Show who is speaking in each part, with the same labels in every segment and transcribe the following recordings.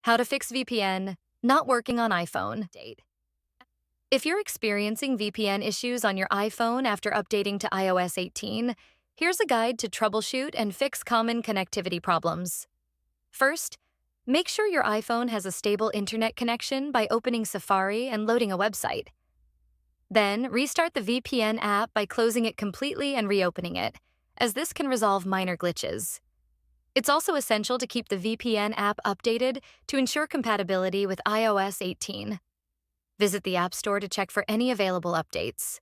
Speaker 1: How to fix VPN not working on iPhone. If you're experiencing VPN issues on your iPhone after updating to iOS 18, here's a guide to troubleshoot and fix common connectivity problems. First, make sure your iPhone has a stable internet connection by opening Safari and loading a website. Then, restart the VPN app by closing it completely and reopening it, as this can resolve minor glitches. It's also essential to keep the VPN app updated to ensure compatibility with iOS 18. Visit the App Store to check for any available updates.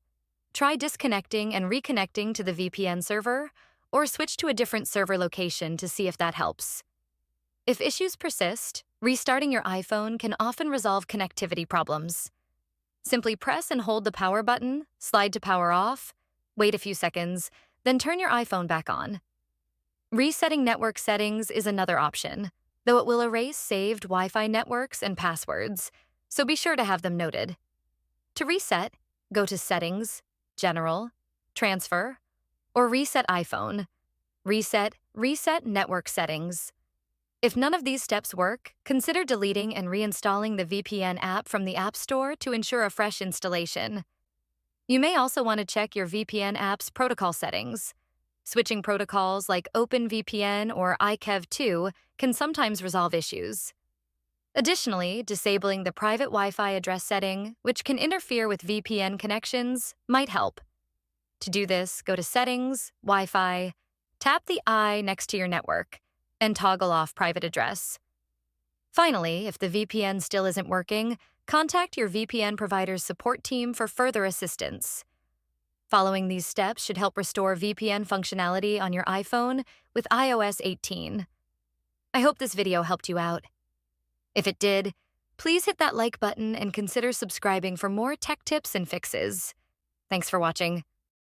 Speaker 1: Try disconnecting and reconnecting to the VPN server, or switch to a different server location to see if that helps. If issues persist, restarting your iPhone can often resolve connectivity problems. Simply press and hold the power button, slide to power off, wait a few seconds, then turn your iPhone back on. Resetting network settings is another option, though it will erase saved Wi-Fi networks and passwords, so be sure to have them noted. To reset, go to Settings, General, Transfer, or Reset iPhone. Reset network settings. If none of these steps work, consider deleting and reinstalling the VPN app from the App Store to ensure a fresh installation. You may also want to check your VPN app's protocol settings. Switching protocols like OpenVPN or IKEV2 can sometimes resolve issues. Additionally, disabling the private Wi-Fi address setting, which can interfere with VPN connections, might help. To do this, go to Settings, Wi-Fi, tap the I next to your network, and toggle off private address. Finally, if the VPN still isn't working, contact your VPN provider's support team for further assistance. Following these steps should help restore VPN functionality on your iPhone with iOS 18. I hope this video helped you out. If it did, please hit that like button and consider subscribing for more tech tips and fixes. Thanks for watching.